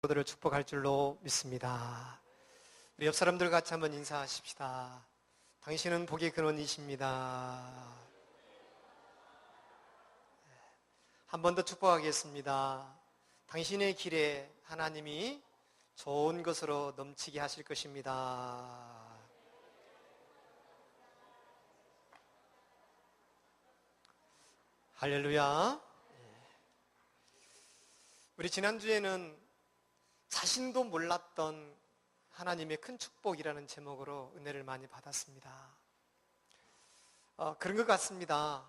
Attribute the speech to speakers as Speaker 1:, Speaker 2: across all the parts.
Speaker 1: 들을 축복할 줄로 믿습니다. 우리 옆 사람들 같이 한번 인사하십시다. 당신은 복의 근원이십니다. 한 번 더 축복하겠습니다. 당신의 길에 하나님이 좋은 것으로 넘치게 하실 것입니다. 할렐루야. 우리 지난주에는 자신도 몰랐던 하나님의 큰 축복이라는 제목으로 은혜를 많이 받았습니다. 그런 것 같습니다.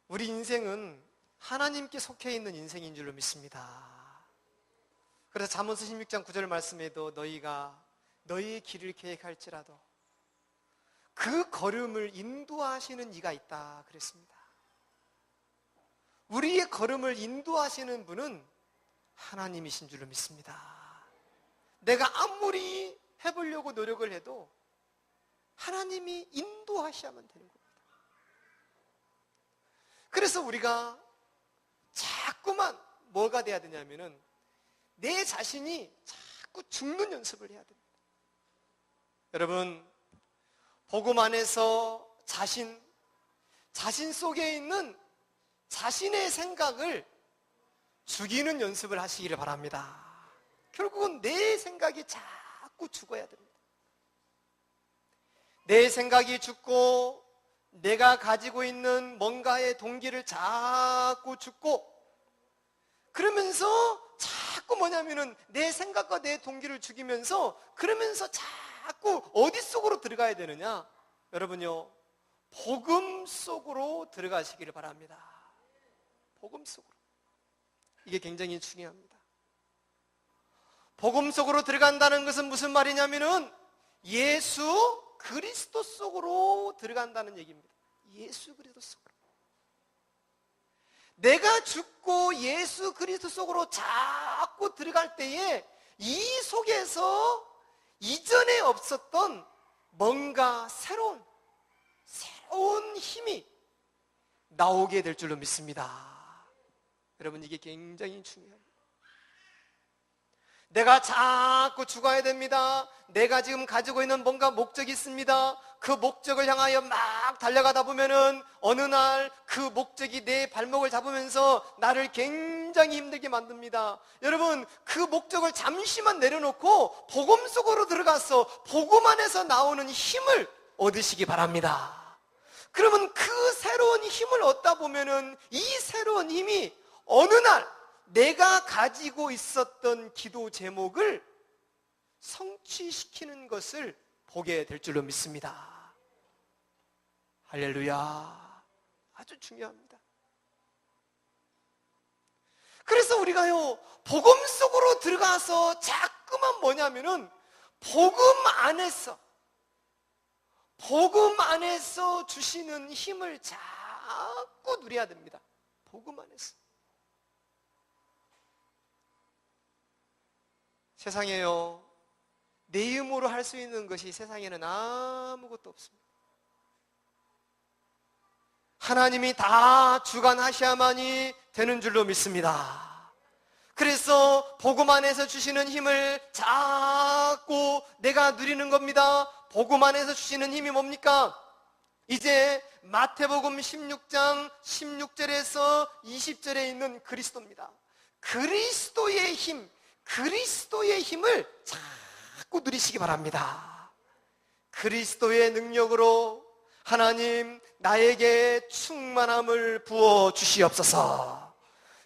Speaker 1: 우리 인생은 하나님께 속해 있는 인생인 줄로 믿습니다. 그래서 잠언서 16장 9절 말씀에도 너희가 너희의 길을 계획할지라도 그 걸음을 인도하시는 이가 있다 그랬습니다. 우리의 걸음을 인도하시는 분은 하나님이신 줄로 믿습니다. 내가 아무리 해보려고 노력을 해도 하나님이 인도하셔야만 되는 겁니다. 그래서 우리가 자꾸만 뭐가 돼야 되냐면은 내 자신이 자꾸 죽는 연습을 해야 됩니다. 여러분, 복음 안에서 자신 속에 있는 자신의 생각을 죽이는 연습을 하시기를 바랍니다. 결국은 내 생각이 자꾸 죽어야 됩니다. 내 생각이 죽고 내가 가지고 있는 뭔가의 동기를 자꾸 죽고 그러면서 자꾸 뭐냐면은 내 생각과 내 동기를 죽이면서 그러면서 자꾸 어디 속으로 들어가야 되느냐? 여러분요, 복음 속으로 들어가시기를 바랍니다. 복음 속으로. 이게 굉장히 중요합니다. 복음 속으로 들어간다는 것은 무슨 말이냐면은 예수 그리스도 속으로 들어간다는 얘기입니다. 예수 그리스도 속으로. 내가 죽고 예수 그리스도 속으로 자꾸 들어갈 때에 이 속에서 이전에 없었던 뭔가 새로운 힘이 나오게 될 줄로 믿습니다. 여러분, 이게 굉장히 중요합니다. 내가 자꾸 죽어야 됩니다. 내가 지금 가지고 있는 뭔가 목적이 있습니다. 그 목적을 향하여 막 달려가다 보면은 어느 날 그 목적이 내 발목을 잡으면서 나를 굉장히 힘들게 만듭니다. 여러분, 그 목적을 잠시만 내려놓고 복음 속으로 들어가서 복음 안에서 나오는 힘을 얻으시기 바랍니다. 그러면 그 새로운 힘을 얻다 보면은 이 새로운 힘이 어느 날 내가 가지고 있었던 기도 제목을 성취시키는 것을 보게 될 줄로 믿습니다. 할렐루야. 아주 중요합니다. 그래서 우리가요, 복음 속으로 들어가서 자꾸만 뭐냐면은 복음 안에서 주시는 힘을 자꾸 누려야 됩니다. 복음 안에서. 세상에요, 내 힘으로 할 수 있는 것이 세상에는 아무것도 없습니다. 하나님이 다 주관하셔야만이 되는 줄로 믿습니다. 그래서 복음 안에서 주시는 힘을 자꾸 내가 누리는 겁니다. 복음 안에서 주시는 힘이 뭡니까? 이제 마태복음 16장 16절에서 20절에 있는 그리스도입니다. 그리스도의 힘을 자꾸 누리시기 바랍니다. 그리스도의 능력으로 하나님 나에게 충만함을 부어 주시옵소서.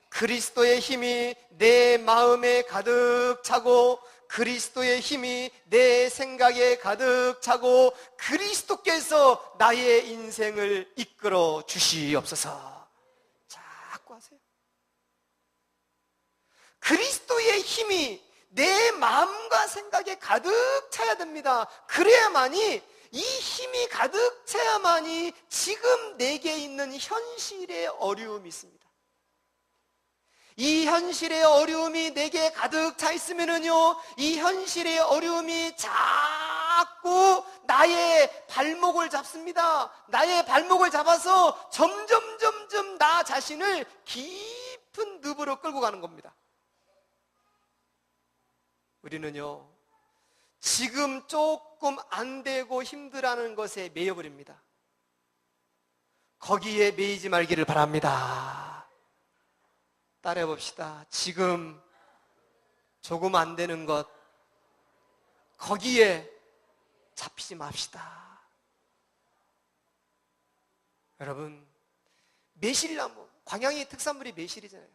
Speaker 1: 그리스도의 힘이 내 마음에 가득 차고 그리스도의 힘이 내 생각에 가득 차고 그리스도께서 나의 인생을 이끌어 주시옵소서. 자꾸 하세요. 그리스도의 힘이 내 마음과 생각에 가득 차야 됩니다. 그래야만이, 이 힘이 가득 차야만이 지금 내게 있는 현실의 어려움이 있습니다. 이 현실의 어려움이 내게 가득 차 있으면은요, 이 현실의 어려움이 자꾸 나의 발목을 잡습니다. 나의 발목을 잡아서 점점 나 자신을 깊은 늪으로 끌고 가는 겁니다. 우리는요, 지금 조금 안 되고 힘들어하는 것에 매여버립니다. 거기에 매이지 말기를 바랍니다. 따라해 봅시다. 지금 조금 안 되는 것, 거기에 잡히지 맙시다. 여러분, 매실나무, 광양의 특산물이 매실이잖아요.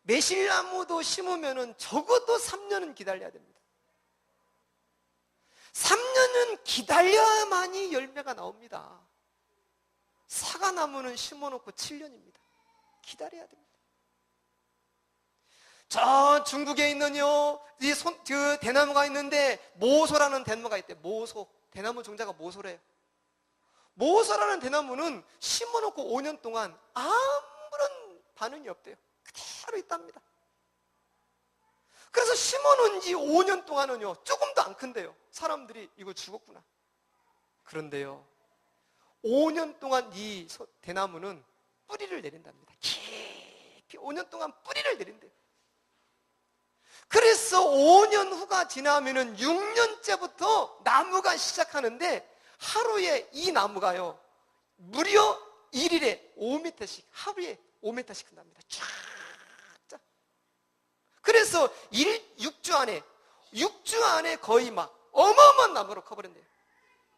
Speaker 1: 매실나무도 심으면 적어도 3년은 기다려야 됩니다. 3년은 기다려야만이 열매가 나옵니다. 사과나무는 심어놓고 7년입니다. 기다려야 됩니다. 저 중국에 있는요, 그 대나무가 있는데 모소라는 대나무가 있대요. 모소. 대나무 종자가 모소래요. 모소라는 대나무는 심어놓고 5년 동안 아무런 반응이 없대요. 그대로 있답니다. 그래서 심어놓은 지 5년 동안은요, 조금도 안 큰대요. 사람들이 이거 죽었구나. 그런데요, 5년 동안 이 대나무는 뿌리를 내린답니다. 깊이 5년 동안 뿌리를 내린대요. 그래서 5년 후가 지나면은 6년째부터 나무가 시작하는데, 하루에 이 나무가요, 무려 1일에 5m씩, 하루에 5m씩 큰답니다. 쫙. 그래서 6주 안에 거의 막 어마어마한 나무로 커버린대요.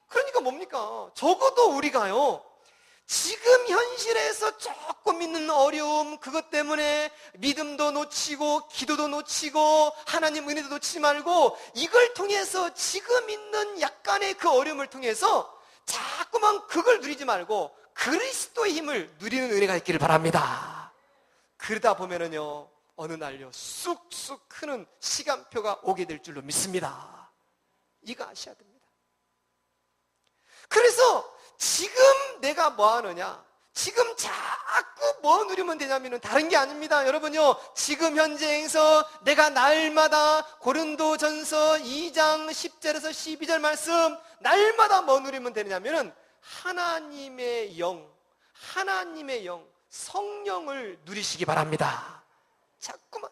Speaker 1: 그러니까 뭡니까? 적어도 우리가요, 지금 현실에서 조금 있는 어려움, 그것 때문에 믿음도 놓치고 기도도 놓치고 하나님 은혜도 놓치지 말고, 이걸 통해서 지금 있는 약간의 그 어려움을 통해서 자꾸만 그걸 누리지 말고 그리스도의 힘을 누리는 은혜가 있기를 바랍니다. 그러다 보면은요, 어느 날요, 쑥쑥 크는 시간표가 오게 될 줄로 믿습니다. 이거 아셔야 됩니다. 그래서 지금 내가 뭐 하느냐, 지금 자꾸 뭐 누리면 되냐면은 다른 게 아닙니다. 여러분요, 지금 현재에서 내가 날마다 고린도전서 2장 10절에서 12절 말씀, 날마다 뭐 누리면 되냐면은 하나님의 영, 성령을 누리시기 바랍니다. 자꾸만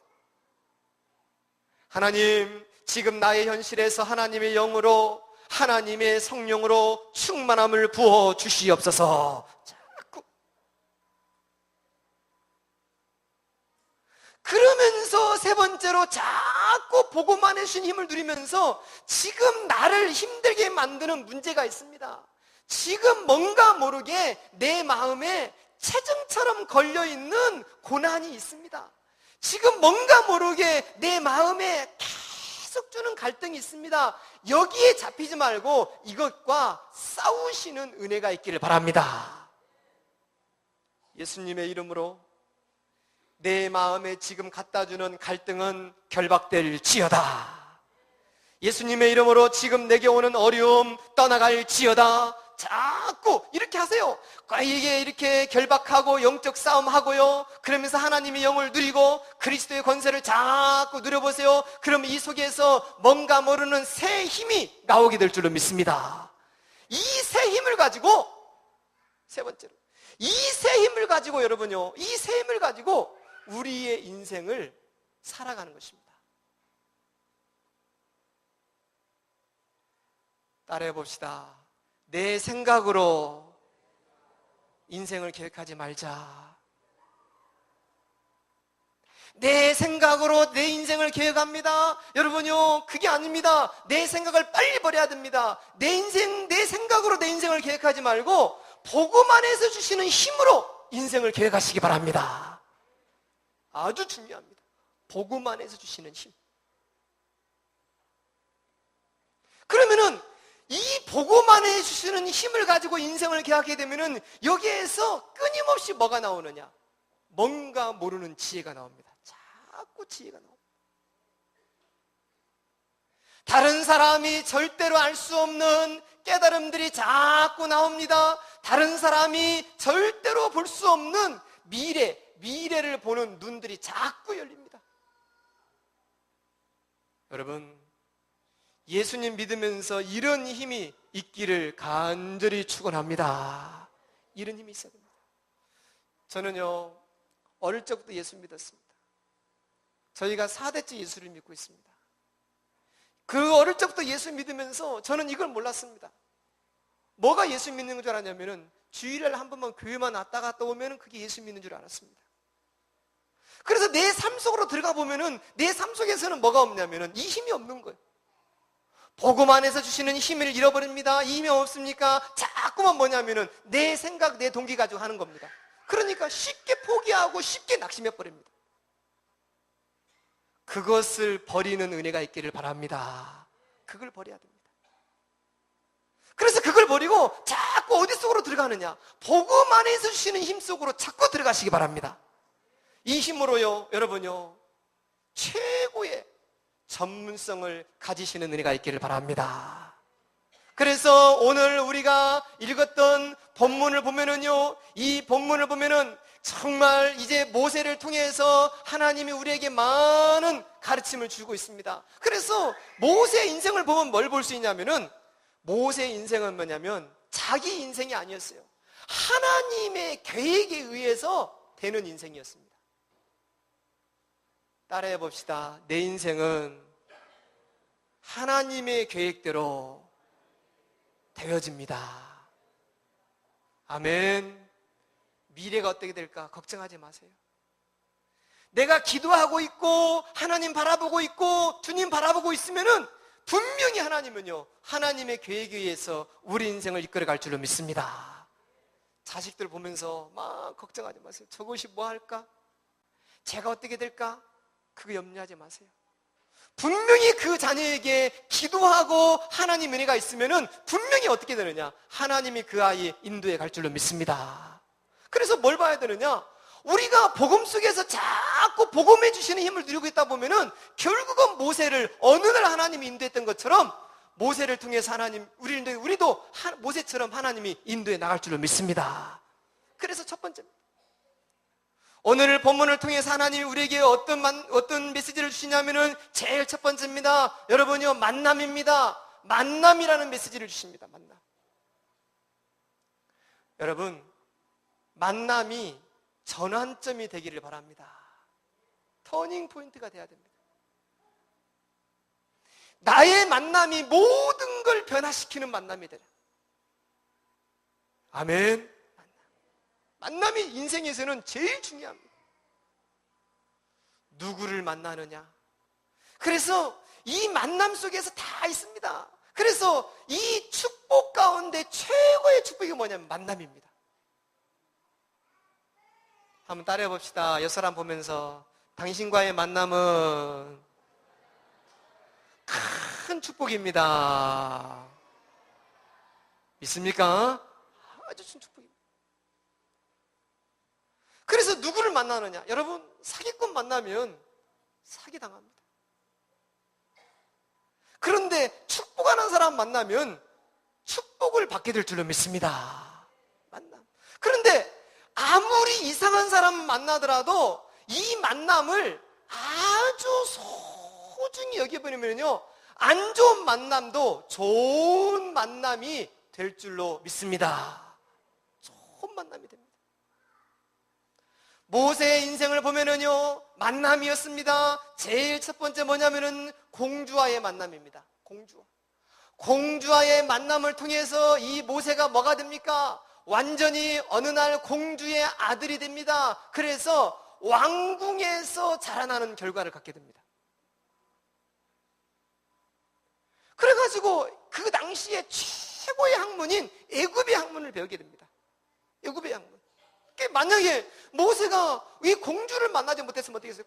Speaker 1: 하나님, 지금 나의 현실에서 하나님의 영으로, 하나님의 성령으로 충만함을 부어 주시옵소서. 자꾸 그러면서 세 번째로 자꾸 보고만 해주신 힘을 누리면서 지금 나를 힘들게 만드는 문제가 있습니다. 지금 뭔가 모르게 내 마음에 체증처럼 걸려있는 고난이 있습니다. 지금 뭔가 모르게 내 마음에 계속 주는 갈등이 있습니다. 여기에 잡히지 말고 이것과 싸우시는 은혜가 있기를 바랍니다. 예수님의 이름으로 내 마음에 지금 갖다주는 갈등은 결박될지어다. 예수님의 이름으로 지금 내게 오는 어려움 떠나갈지어다. 자꾸 이렇게 하세요. 이게 이렇게 결박하고 영적 싸움하고요, 그러면서 하나님의 영을 누리고 그리스도의 권세를 자꾸 누려보세요. 그러면 이 속에서 뭔가 모르는 새 힘이 나오게 될 줄로 믿습니다. 이 새 힘을 가지고, 세 번째로, 이 새 힘을 가지고 여러분요, 이 새 힘을 가지고 우리의 인생을 살아가는 것입니다. 따라해 봅시다. 내 생각으로 인생을 계획하지 말자. 내 생각으로 내 인생을 계획합니다. 여러분요, 그게 아닙니다. 내 생각을 빨리 버려야 됩니다. 내 생각으로 내 인생을 계획하지 말고 복음 안에서 주시는 힘으로 인생을 계획하시기 바랍니다. 아주 중요합니다. 복음 안에서 주시는 힘. 그러면은 이 복음 안에 주시는 힘을 가지고 인생을 계획하게 되면은 여기에서 끊임없이 뭐가 나오느냐? 뭔가 모르는 지혜가 나옵니다. 자꾸 지혜가 나옵니다. 다른 사람이 절대로 알 수 없는 깨달음들이 자꾸 나옵니다. 다른 사람이 절대로 볼 수 없는 미래를 보는 눈들이 자꾸 열립니다. 여러분, 예수님 믿으면서 이런 힘이 있기를 간절히 축원합니다. 이런 힘이 있어야 됩니다. 저는요, 어릴 적부터 예수 믿었습니다. 저희가 4대째 예수를 믿고 있습니다. 그 어릴 적부터 예수 믿으면서 저는 이걸 몰랐습니다. 뭐가 예수 믿는 줄 알았냐면은 주일날 한 번만 교회만 왔다 갔다 오면은 그게 예수 믿는 줄 알았습니다. 그래서 내 삶 속으로 들어가 보면은 내 삶 속에서는 뭐가 없냐면은 이 힘이 없는 거예요. 복음 안에서 주시는 힘을 잃어버립니다. 이 힘이 없습니까? 자꾸만 뭐냐면은 내 생각, 내 동기 가지고 하는 겁니다. 그러니까 쉽게 포기하고 쉽게 낙심해 버립니다. 그것을 버리는 은혜가 있기를 바랍니다. 그걸 버려야 됩니다. 그래서 그걸 버리고 자꾸 어디 속으로 들어가느냐? 복음 안에서 주시는 힘 속으로 자꾸 들어가시기 바랍니다. 이 힘으로요, 여러분요, 최고의 전문성을 가지시는 은혜가 있기를 바랍니다. 그래서 오늘 우리가 읽었던 본문을 보면은요, 이 본문을 보면은 정말 이제 모세를 통해서 하나님이 우리에게 많은 가르침을 주고 있습니다. 그래서 모세의 인생을 보면 뭘 볼 수 있냐면은, 모세의 인생은 뭐냐면 자기 인생이 아니었어요. 하나님의 계획에 의해서 되는 인생이었습니다. 따라해 봅시다. 내 인생은 하나님의 계획대로 되어집니다. 아멘. 미래가 어떻게 될까 걱정하지 마세요. 내가 기도하고 있고 하나님 바라보고 있고 주님 바라보고 있으면은 분명히 하나님은요, 하나님의 계획에 의해서 우리 인생을 이끌어갈 줄로 믿습니다. 자식들 보면서 막 걱정하지 마세요. 저것이 뭐 할까? 제가 어떻게 될까? 그거 염려하지 마세요. 분명히 그 자녀에게 기도하고 하나님 은혜가 있으면은 분명히 어떻게 되느냐? 하나님이 그 아이 인도해 갈 줄로 믿습니다. 그래서 뭘 봐야 되느냐? 우리가 복음 속에서 자꾸 복음해 주시는 힘을 누리고 있다 보면은 결국은 모세를 어느 날 하나님이 인도했던 것처럼 모세를 통해서 하나님, 우리도 모세처럼 하나님이 인도해 나갈 줄로 믿습니다. 그래서 첫 번째입니다. 오늘 본문을 통해서 하나님이 우리에게 어떤 메시지를 주시냐면은 제일 첫 번째입니다. 여러분이요, 만남입니다. 만남이라는 메시지를 주십니다. 만남. 여러분, 만남이 전환점이 되기를 바랍니다. 터닝 포인트가 돼야 됩니다. 나의 만남이 모든 걸 변화시키는 만남이 되라. 아멘. 만남이 인생에서는 제일 중요합니다. 누구를 만나느냐. 그래서 이 만남 속에서 다 있습니다. 그래서 이 축복 가운데 최고의 축복이 뭐냐면 만남입니다. 한번 따라해 봅시다. 옆 사람 보면서 당신과의 만남은 큰 축복입니다. 믿습니까? 아주 큰 축복입니다. 그래서 누구를 만나느냐? 여러분, 사기꾼 만나면 사기당합니다. 그런데 축복하는 사람 만나면 축복을 받게 될 줄로 믿습니다. 만남. 그런데 아무리 이상한 사람 만나더라도 이 만남을 아주 소중히 여겨버리면요, 안 좋은 만남도 좋은 만남이 될 줄로 믿습니다. 좋은 만남이 됩니다. 모세의 인생을 보면은요, 만남이었습니다. 제일 첫 번째 뭐냐면은 공주와의 만남입니다. 공주와의 만남을 통해서 이 모세가 뭐가 됩니까? 완전히 어느 날 공주의 아들이 됩니다. 그래서 왕궁에서 자라나는 결과를 갖게 됩니다. 그래가지고 그 당시에 최고의 학문인 애굽의 학문을 배우게 됩니다. 애굽의 학문. 만약에 모세가 이 공주를 만나지 못했으면 어떻게 했어요?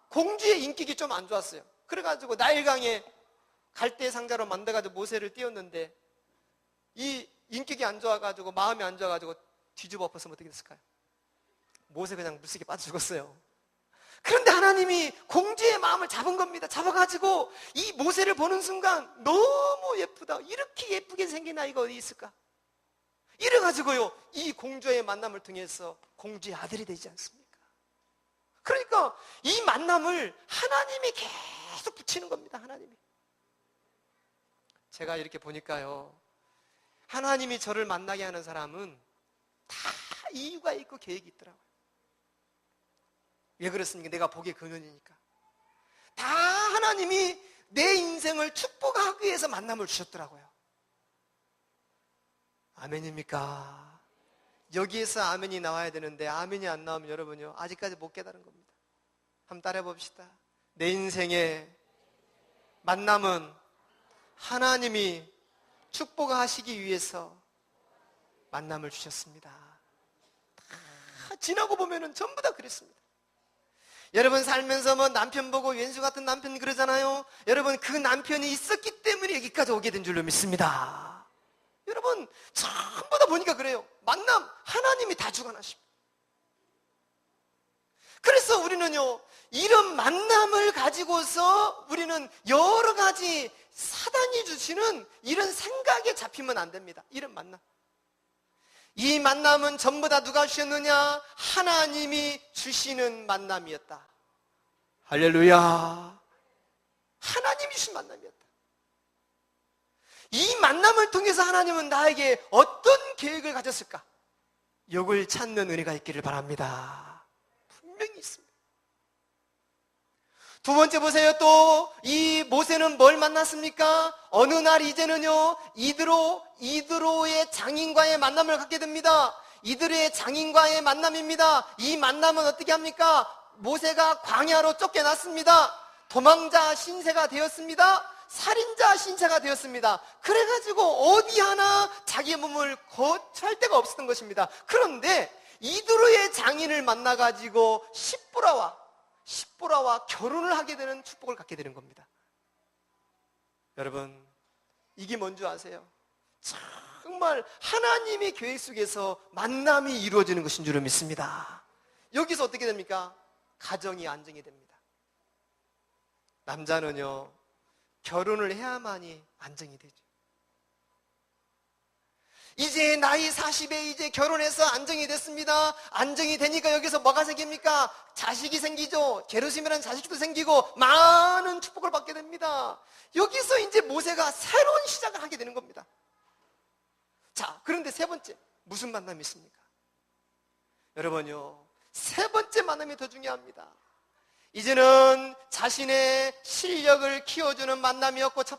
Speaker 1: 공주의 인격이 좀 안 좋았어요. 그래가지고 나일강에 갈대 상자로 만들어가지고 모세를 띄웠는데 이 인격이 안 좋아가지고 마음이 안 좋아가지고 뒤집어 엎었으면 어떻게 됐을까요? 모세 그냥 물속에 빠져 죽었어요. 그런데 하나님이 공주의 마음을 잡은 겁니다. 잡아가지고 이 모세를 보는 순간 너무 예쁘다. 이렇게 예쁘게 생긴 아이가 어디 있을까? 이래가지고요, 이 공주의 만남을 통해서 공주의 아들이 되지 않습니까? 그러니까 이 만남을 하나님이 계속 붙이는 겁니다. 하나님이. 제가 이렇게 보니까요, 하나님이 저를 만나게 하는 사람은 다 이유가 있고 계획이 있더라고요. 왜 그렇습니까? 내가 복의 근원이니까. 다 하나님이 내 인생을 축복하기 위해서 만남을 주셨더라고요. 아멘입니까? 여기에서 아멘이 나와야 되는데 아멘이 안 나오면 여러분요, 아직까지 못 깨달은 겁니다. 한번 따라해 봅시다. 내 인생의 만남은 하나님이 축복하시기 위해서 만남을 주셨습니다. 다 지나고 보면은 전부 다 그랬습니다. 여러분 살면서 뭐 남편 보고 왼수 같은 남편 그러잖아요. 여러분 그 남편이 있었기 때문에 여기까지 오게 된 줄로 믿습니다. 여러분 전부 다 보니까 그래요. 만남 하나님이 다 주관하십니다. 그래서 우리는요, 이런 만남을 가지고서 우리는 여러 가지 사단이 주시는 이런 생각에 잡히면 안 됩니다. 이런 만남. 이 만남은 전부 다 누가 주셨느냐? 하나님이 주시는 만남이었다. 할렐루야. 하나님이 주신 만남이었다. 이 만남을 통해서 하나님은 나에게 어떤 계획을 가졌을까? 이걸 찾는 은혜가 있기를 바랍니다. 분명히 있습니다. 두 번째 보세요. 또 이 모세는 뭘 만났습니까? 어느 날 이제는요, 이드로의 장인과의 만남을 갖게 됩니다. 이드로의 장인과의 만남입니다. 이 만남은 어떻게 합니까? 모세가 광야로 쫓겨났습니다. 도망자 신세가 되었습니다. 살인자 신세가 되었습니다. 그래가지고 어디 하나 자기의 몸을 거처할 데가 없었던 것입니다. 그런데 이드로의 장인을 만나가지고 십보라와 결혼을 하게 되는 축복을 갖게 되는 겁니다. 여러분, 이게 뭔지 아세요? 정말 하나님의 계획 속에서 만남이 이루어지는 것인 줄을 믿습니다. 여기서 어떻게 됩니까? 가정이 안정이 됩니다. 남자는요, 결혼을 해야만이 안정이 되죠. 이제 나이 40에 이제 결혼해서 안정이 됐습니다. 안정이 되니까 여기서 뭐가 생깁니까? 자식이 생기죠. 게르심이라는 자식도 생기고 많은 축복을 받게 됩니다. 여기서 이제 모세가 새로운 시작을 하게 되는 겁니다. 자, 그런데 세 번째 무슨 만남이 있습니까? 여러분요, 세 번째 만남이 더 중요합니다. 이제는 자신의 실력을 키워주는 만남이었고, 두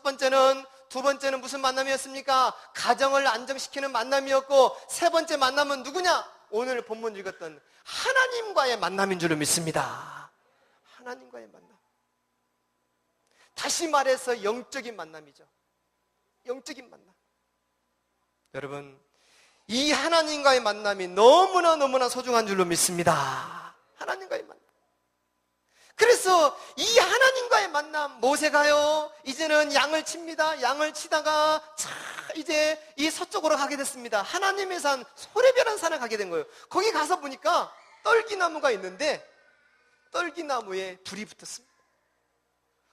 Speaker 1: 번째는 무슨 만남이었습니까? 가정을 안정시키는 만남이었고, 세 번째 만남은 누구냐? 오늘 본문 읽었던 하나님과의 만남인 줄로 믿습니다. 하나님과의 만남. 다시 말해서 영적인 만남이죠. 영적인 만남. 여러분, 이 하나님과의 만남이 너무나 소중한 줄로 믿습니다. 하나님과의 만남. 그래서 이 하나님과의 만남, 모세가요, 이제는 양을 칩니다. 양을 치다가 이제 이 서쪽으로 가게 됐습니다. 하나님의 산, 호렙이라는 산을 가게 된 거예요. 거기 가서 보니까 떨기나무가 있는데 떨기나무에 불이 붙었습니다.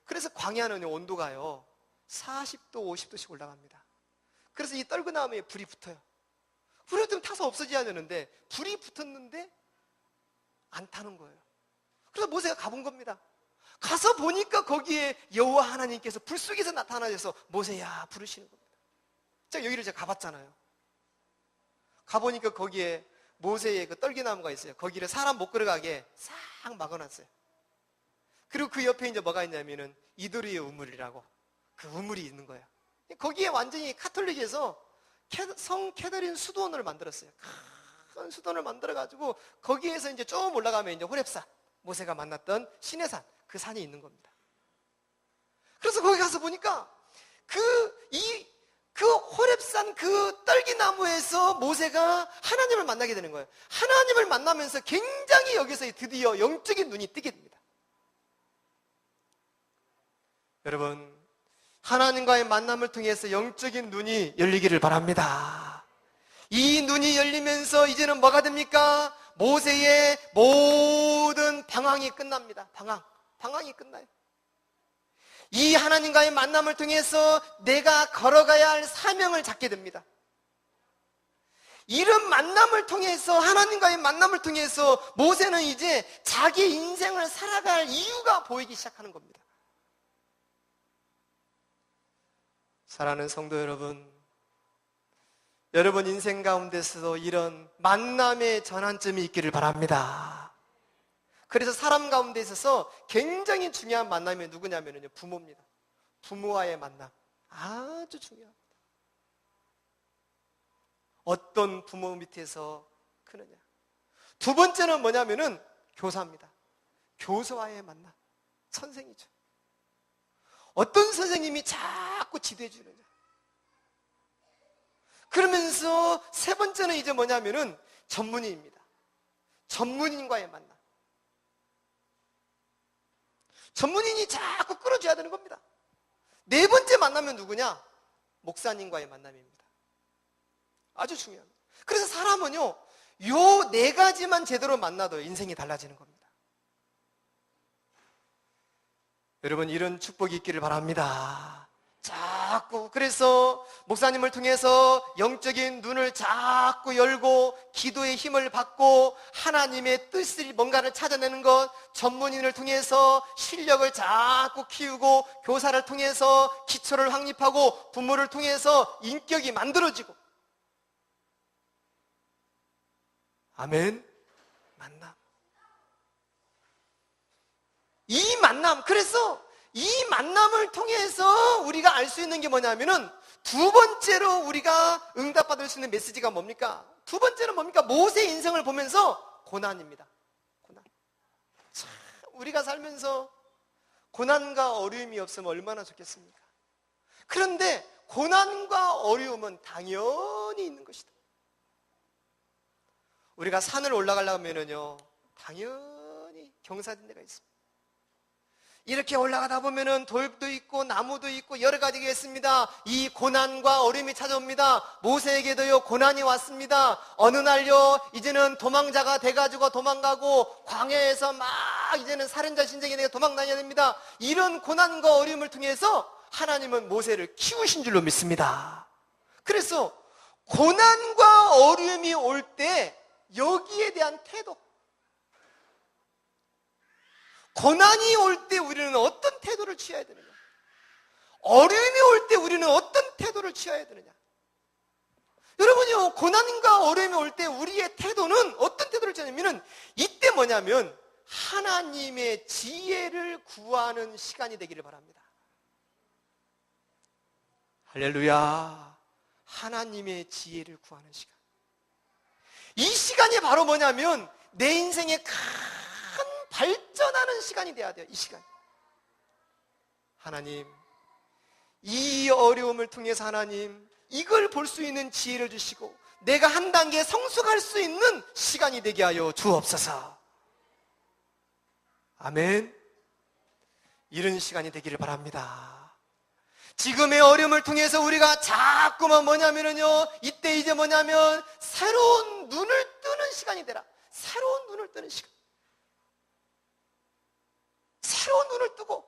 Speaker 1: 그래서 광야는 온도가요 40도, 50도씩 올라갑니다. 그래서 이 떨기나무에 불이 붙어요. 불이 좀 타서 없어져야 되는데 불이 붙었는데 안 타는 거예요. 그래서 모세가 가본 겁니다. 가서 보니까 거기에 여호와 하나님께서 불 속에서 나타나셔서 모세야 부르시는 겁니다. 여기를 제가 가봤잖아요. 가보니까 거기에 모세의 그 떨기나무가 있어요. 거기를 사람 못 걸어가게 싹 막아놨어요. 그리고 그 옆에 이제 뭐가 있냐면은 이드로의 우물이라고, 그 우물이 있는 거예요. 거기에 완전히 카톨릭에서 성 캐더린 수도원을 만들었어요. 큰 수도원을 만들어가지고 거기에서 이제 좀 올라가면 이제 호렙산, 모세가 만났던 신의 산, 그 산이 있는 겁니다. 그래서 거기 가서 보니까 그 호렙산 그 떨기나무에서 모세가 하나님을 만나게 되는 거예요. 하나님을 만나면서 굉장히 여기서 드디어 영적인 눈이 뜨게 됩니다. 여러분, 하나님과의 만남을 통해서 영적인 눈이 열리기를 바랍니다. 이 눈이 열리면서 이제는 뭐가 됩니까? 모세의 모든 방황이 끝납니다. 방황이 끝나요. 이 하나님과의 만남을 통해서 내가 걸어가야 할 사명을 잡게 됩니다. 이런 만남을 통해서, 하나님과의 만남을 통해서 모세는 이제 자기 인생을 살아갈 이유가 보이기 시작하는 겁니다. 사랑하는 성도 여러분, 여러분 인생 가운데서도 이런 만남의 전환점이 있기를 바랍니다. 그래서 사람 가운데 있어서 굉장히 중요한 만남이 누구냐면요, 부모입니다. 부모와의 만남. 아주 중요합니다. 어떤 부모 밑에서 크느냐. 두 번째는 뭐냐면은 교사입니다. 교사와의 만남. 선생이죠. 어떤 선생님이 자꾸 지도해 주느냐. 그러면서 세 번째는 이제 뭐냐면은 전문의입니다. 전문인과의 만남. 전문인이 자꾸 끌어줘야 되는 겁니다. 네 번째 만나면 누구냐? 목사님과의 만남입니다. 아주 중요합니다. 그래서 사람은요, 요 네 가지만 제대로 만나도 인생이 달라지는 겁니다. 여러분, 이런 축복이 있기를 바랍니다. 자꾸 그래서 목사님을 통해서 영적인 눈을 자꾸 열고 기도의 힘을 받고 하나님의 뜻을 뭔가를 찾아내는 것, 전문인을 통해서 실력을 자꾸 키우고 교사를 통해서 기초를 확립하고 부모를 통해서 인격이 만들어지고. 아멘. 만남. 이 만남, 그래서 이 만남을 통해서 우리가 알 수 있는 게 뭐냐면은 두 번째로 우리가 응답받을 수 있는 메시지가 뭡니까? 두 번째는 뭡니까? 모세의 인생을 보면서 고난입니다. 고난. 참, 우리가 살면서 고난과 어려움이 없으면 얼마나 좋겠습니까? 그런데 고난과 어려움은 당연히 있는 것이다. 우리가 산을 올라가려면요, 당연히 경사진 데가 있습니다. 이렇게 올라가다 보면은 돌도 있고 나무도 있고 여러 가지가 있습니다. 이 고난과 어려움이 찾아옵니다. 모세에게도요, 고난이 왔습니다. 어느 날요, 이제는 도망자가 돼가지고 도망가고 광야에서 막 이제는 살인자 신세계에 대해 도망다녀야 됩니다. 이런 고난과 어려움을 통해서 하나님은 모세를 키우신 줄로 믿습니다. 그래서 고난과 어려움이 올 때 여기에 대한 태도, 고난이 올 때 우리는 어떤 태도를 취해야 되느냐, 어려움이 올 때 우리는 어떤 태도를 취해야 되느냐. 여러분요, 고난과 어려움이 올 때 우리의 태도는 어떤 태도를 취하냐면은 이때 뭐냐면 하나님의 지혜를 구하는 시간이 되기를 바랍니다. 할렐루야. 하나님의 지혜를 구하는 시간. 이 시간이 바로 뭐냐면 내 인생의 큰 발전하는 시간이 돼야 돼요. 이 시간. 하나님, 이 어려움을 통해서 하나님, 이걸 볼 수 있는 지혜를 주시고 내가 한 단계 성숙할 수 있는 시간이 되게 하여 주옵소서. 아멘. 이런 시간이 되기를 바랍니다. 지금의 어려움을 통해서 우리가 자꾸만 뭐냐면요, 이때 이제 뭐냐면 새로운 눈을 뜨는 시간이 되라. 새로운 눈을 뜨는 시간. 새로운 눈을 뜨고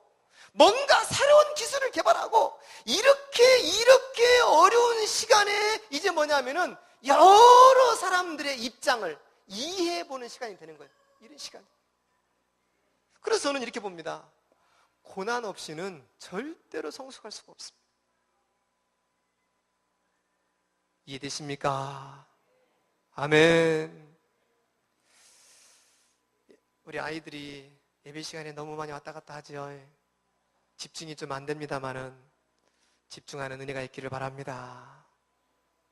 Speaker 1: 뭔가 새로운 기술을 개발하고 이렇게 어려운 시간에 이제 뭐냐면은 여러 사람들의 입장을 이해해보는 시간이 되는 거예요. 이런 시간. 그래서 저는 이렇게 봅니다. 고난 없이는 절대로 성숙할 수가 없습니다. 이해되십니까? 아멘. 우리 아이들이 예배 시간에 너무 많이 왔다 갔다 하지요. 집중이 좀 안 됩니다만은 집중하는 은혜가 있기를 바랍니다.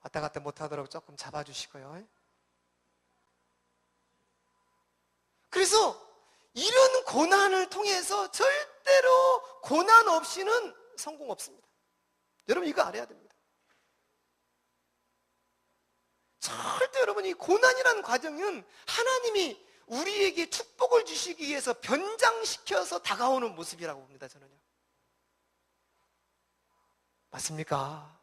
Speaker 1: 왔다 갔다 못하도록 조금 잡아주시고요. 그래서 이런 고난을 통해서 절대로 고난 없이는 성공 없습니다. 여러분 이거 알아야 됩니다. 절대 여러분 이 고난이라는 과정은 하나님이 우리에게 축복을 주시기 위해서 변장시켜서 다가오는 모습이라고 봅니다. 저는요. 맞습니까?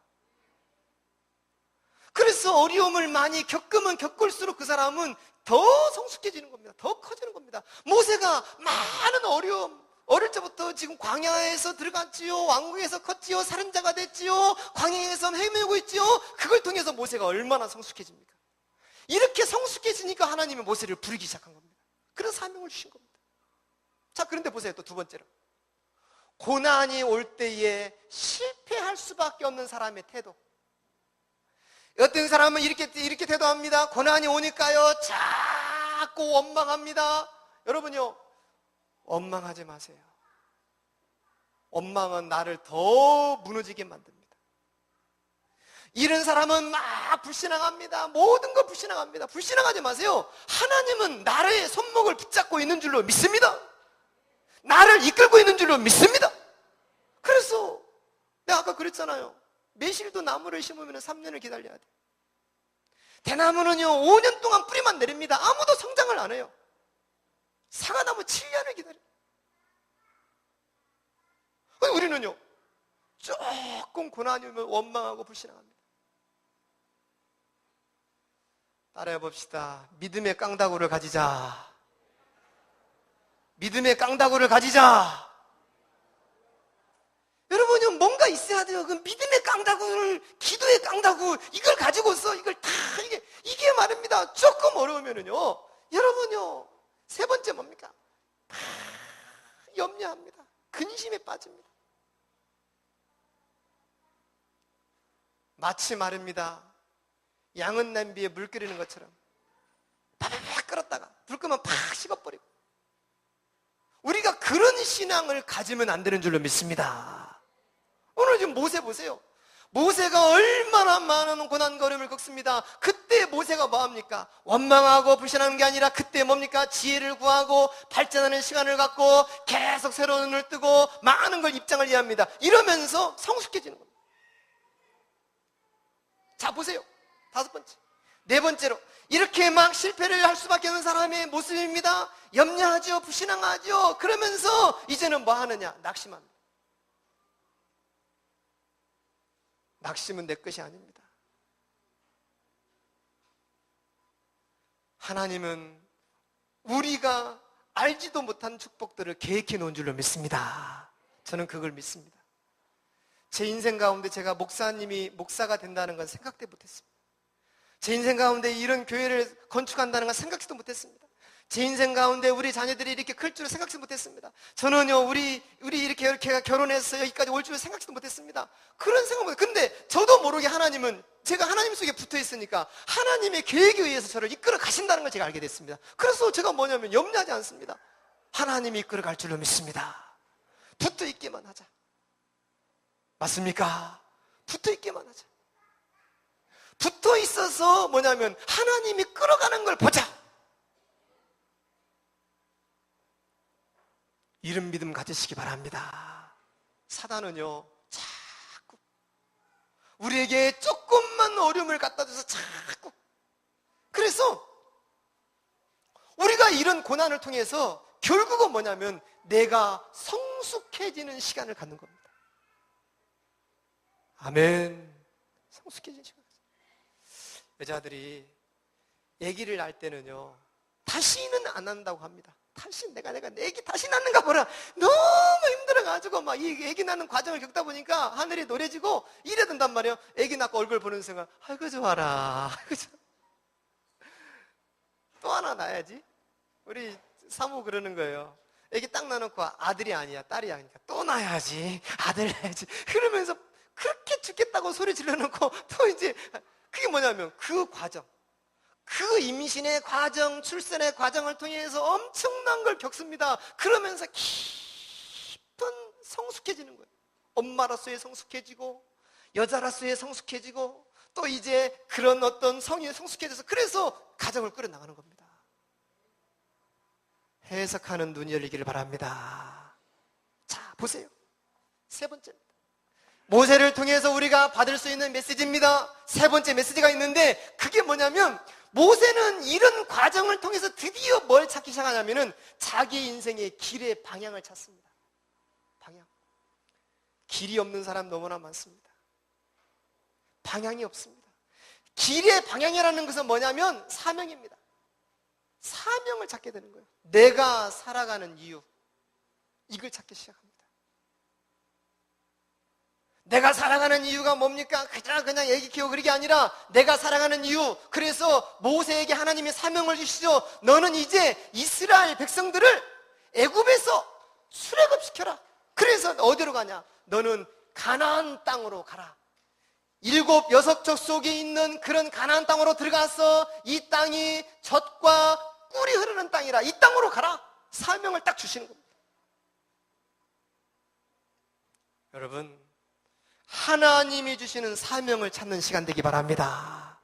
Speaker 1: 그래서 어려움을 많이 겪으면 겪을수록 그 사람은 더 성숙해지는 겁니다. 더 커지는 겁니다. 모세가 많은 어려움, 어릴 때부터 지금 광야에서 들어갔지요, 왕궁에서 컸지요, 살인자가 됐지요, 광야에서 헤매고 있지요. 그걸 통해서 모세가 얼마나 성숙해집니까? 이렇게 성숙해지니까 하나님이 모세를 부르기 시작한 겁니다. 그래서 사명을 주신 겁니다. 자, 그런데 보세요. 또 두 번째로 고난이 올 때에 실패할 수밖에 없는 사람의 태도. 어떤 사람은 이렇게 태도합니다. 고난이 오니까요 자꾸 원망합니다. 여러분요, 원망하지 마세요. 원망은 나를 더 무너지게 만듭니다. 이런 사람은 막 불신앙합니다. 모든 걸 불신앙합니다. 불신앙하지 마세요. 하나님은 나의 손목을 붙잡고 있는 줄로 믿습니다. 나를 이끌고 있는 줄로 믿습니다. 그래서 내가 아까 그랬잖아요. 매실도 나무를 심으면 3년을 기다려야 돼. 대나무는요 5년 동안 뿌리만 내립니다. 아무도 성장을 안 해요. 사과나무 7년을 기다려요. 우리는요 조금 고난이 오면 원망하고 불신앙합니다. 따라해 봅시다. 믿음의 깡다구를 가지자. 믿음의 깡다구를 가지자. 여러분요 뭔가 있어야 돼요. 그 믿음의 깡다구를, 기도의 깡다구, 이걸 가지고서 이걸 다 이게 말입니다. 조금 어려우면은요 여러분요 세 번째 뭡니까? 염려합니다. 근심에 빠집니다. 마치 말입니다. 양은 냄비에 물 끓이는 것처럼 팍 끓었다가 불 끄면 팍 식어버리고, 우리가 그런 신앙을 가지면 안 되는 줄로 믿습니다. 오늘 지금 모세 보세요. 모세가 얼마나 많은 고난걸음을 겪습니다. 그때 모세가 뭐합니까? 원망하고 불신하는 게 아니라 그때 뭡니까? 지혜를 구하고 발전하는 시간을 갖고 계속 새로운 눈을 뜨고 많은 걸 입장을 이해합니다. 이러면서 성숙해지는 겁니다. 자 보세요. 5번째. 4번째로 이렇게 막 실패를 할 수밖에 없는 사람의 모습입니다. 염려하죠. 불신앙하죠. 그러면서 이제는 뭐 하느냐? 낙심합니다. 낙심은 내 것이 아닙니다. 하나님은 우리가 알지도 못한 축복들을 계획해 놓은 줄로 믿습니다. 저는 그걸 믿습니다. 제 인생 가운데 제가 목사가 된다는 건 생각도 못했습니다. 제 인생 가운데 이런 교회를 건축한다는 건 생각지도 못했습니다. 제 인생 가운데 우리 자녀들이 이렇게 클 줄을 생각지도 못했습니다. 저는요 우리 이렇게 결혼해서 여기까지 올 줄을 생각지도 못했습니다. 그런 생각 못했어요. 근데 저도 모르게 하나님은, 제가 하나님 속에 붙어 있으니까 하나님의 계획에 의해서 저를 이끌어 가신다는 걸 제가 알게 됐습니다. 그래서 제가 뭐냐면 염려하지 않습니다. 하나님이 이끌어 갈 줄로 믿습니다. 붙어 있기만 하자. 맞습니까? 붙어 있기만 하자. 붙어 있어서 뭐냐면 하나님이 끌어가는 걸 보자. 이런 믿음 가지시기 바랍니다. 사단은요 자꾸 우리에게 조금만 어려움을 갖다 줘서 자꾸, 그래서 우리가 이런 고난을 통해서 결국은 뭐냐면 내가 성숙해지는 시간을 갖는 겁니다. 아멘. 성숙해지는 시간. 여자들이 아기를 낳을 때는요 다시는 안 낳는다고 합니다. 다시 내가 애기 다시 낳는가 보라. 너무 힘들어가지고 막 이 애기 낳는 과정을 겪다 보니까 하늘이 노래지고 이래 된단 말이에요. 애기 낳고 얼굴 보는 순간 아이고 좋아라. 아이고 좋아. 또 하나 낳아야지. 우리 사모 그러는 거예요. 애기 딱 낳아놓고 아들이 아니야 딸이 아니니까 또 낳아야지. 아들 낳아야지. 그러면서 그렇게 죽겠다고 소리 질러놓고 또 이제 그게 뭐냐면 그 과정, 그 임신의 과정, 출산의 과정을 통해서 엄청난 걸 겪습니다. 그러면서 깊은 성숙해지는 거예요. 엄마로서의 성숙해지고 여자로서의 성숙해지고 또 이제 그런 어떤 성이 성숙해져서 그래서 가정을 끌어나가는 겁니다. 해석하는 눈이 열리기를 바랍니다. 자 보세요. 3번째입니다. 모세를 통해서 우리가 받을 수 있는 메시지입니다. 3번째 메시지가 있는데 그게 뭐냐면 모세는 이런 과정을 통해서 드디어 뭘 찾기 시작하냐면은 자기 인생의 길의 방향을 찾습니다. 방향. 길이 없는 사람 너무나 많습니다. 방향이 없습니다. 길의 방향이라는 것은 뭐냐면 사명입니다. 사명을 찾게 되는 거예요. 내가 살아가는 이유, 이걸 찾기 시작합니다. 내가 살아가는 이유가 뭡니까? 그냥 애기 키우고 그런 게 아니라 내가 살아가는 이유. 그래서 모세에게 하나님이 사명을 주시죠. 너는 이제 이스라엘 백성들을 애굽에서 출애굽시켜라. 그래서 어디로 가냐? 너는 가나안 땅으로 가라. 7, 6족 속에 있는 그런 가나안 땅으로 들어가서 이 땅이 젖과 꿀이 흐르는 땅이라. 이 땅으로 가라. 사명을 딱 주시는 겁니다. 여러분, 하나님이 주시는 사명을 찾는 시간 되기 바랍니다.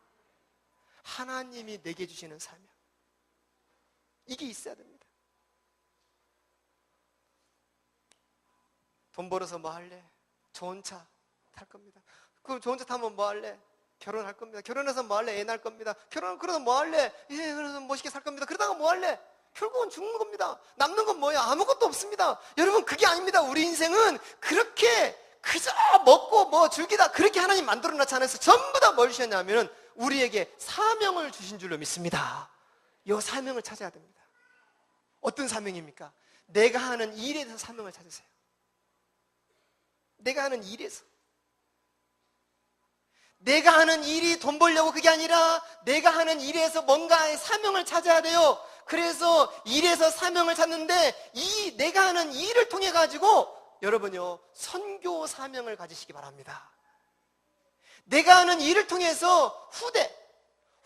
Speaker 1: 하나님이 내게 주시는 사명. 이게 있어야 됩니다. 돈 벌어서 뭐 할래? 좋은 차 탈 겁니다. 그 좋은 차 타면 뭐 할래? 결혼할 겁니다. 결혼해서 뭐 할래? 애 낳을 겁니다. 그러다 뭐 할래? 그래서 멋있게 살 겁니다. 그러다가 뭐 할래? 결국은 죽는 겁니다. 남는 건 뭐예요? 아무것도 없습니다. 여러분, 그게 아닙니다. 우리 인생은 그렇게 그저 먹고 뭐 즐기다 그렇게 하나님 만들어 놓지 않아서 전부 다 뭘 주셨냐면 우리에게 사명을 주신 줄로 믿습니다. 이 사명을 찾아야 됩니다. 어떤 사명입니까? 내가 하는 일에 대해서 사명을 찾으세요. 내가 하는 일에서. 내가 하는 일이 돈 벌려고 그게 아니라 내가 하는 일에서 뭔가의 사명을 찾아야 돼요. 그래서 일에서 사명을 찾는데 이 내가 하는 일을 통해 가지고 여러분요, 선교 사명을 가지시기 바랍니다. 내가 하는 일을 통해서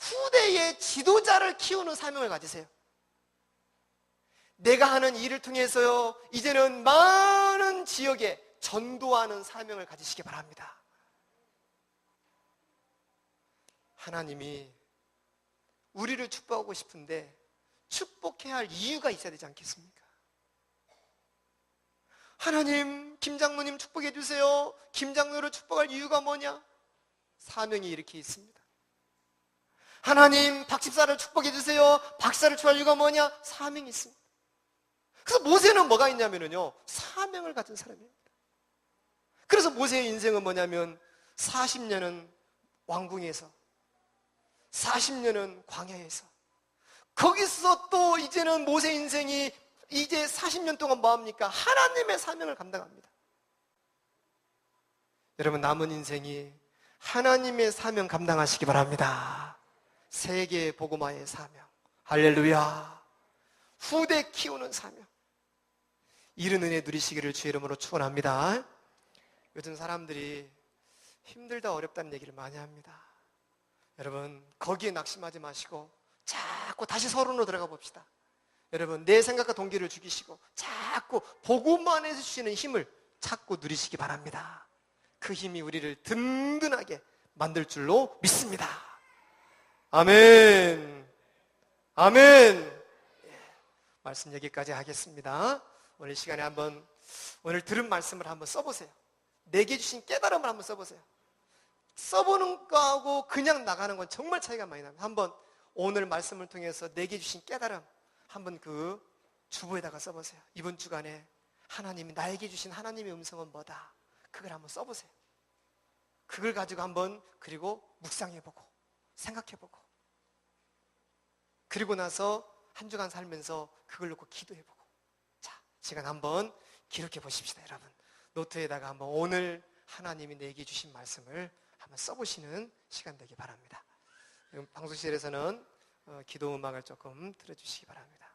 Speaker 1: 후대의 지도자를 키우는 사명을 가지세요. 내가 하는 일을 통해서요, 이제는 많은 지역에 전도하는 사명을 가지시기 바랍니다. 하나님이 우리를 축복하고 싶은데 축복해야 할 이유가 있어야 되지 않겠습니까? 하나님, 김장로님 축복해 주세요. 김장로를 축복할 이유가 뭐냐? 사명이 이렇게 있습니다. 하나님, 박집사를 축복해 주세요. 박사를 축복할 이유가 뭐냐? 사명이 있습니다. 그래서 모세는 뭐가 있냐면요, 사명을 가진 사람입니다. 그래서 모세의 인생은 뭐냐면 40년은 왕궁에서 40년은 광야에서 거기서 또 이제는 모세 인생이 이제 40년 동안 뭐합니까? 하나님의 사명을 감당합니다. 여러분, 남은 인생이 하나님의 사명 감당하시기 바랍니다. 세계 복음화의 사명, 할렐루야. 후대 키우는 사명, 이런 은혜 누리시기를 주의 이름으로 축원합니다. 요즘 사람들이 힘들다 어렵다는 얘기를 많이 합니다. 여러분, 거기에 낙심하지 마시고 자꾸 다시 서론으로 들어가 봅시다. 여러분, 내 생각과 동기를 죽이시고 자꾸 복음만 해주시는 힘을 찾고 누리시기 바랍니다. 그 힘이 우리를 든든하게 만들 줄로 믿습니다. 아멘. 아멘. 말씀 여기까지 하겠습니다. 오늘 시간에 오늘 들은 말씀을 한번 써보세요. 내게 주신 깨달음을 한번 써보세요. 써보는 거하고 그냥 나가는 건 정말 차이가 많이 납니다. 한번 오늘 말씀을 통해서 내게 주신 깨달음 한번 그 주보에다가 써보세요. 이번 주간에 하나님이 나에게 주신 하나님의 음성은 뭐다? 그걸 한번 써보세요. 그걸 가지고 한번 그리고 묵상해보고 생각해보고 그리고 나서 한 주간 살면서 그걸 놓고 기도해보고, 자, 시간 한번 기록해 보십시다. 여러분, 노트에다가 한번 오늘 하나님이 내게 주신 말씀을 한번 써보시는 시간 되기 바랍니다. 방송실에서는 기도 음악을 조금 틀어주시기 바랍니다.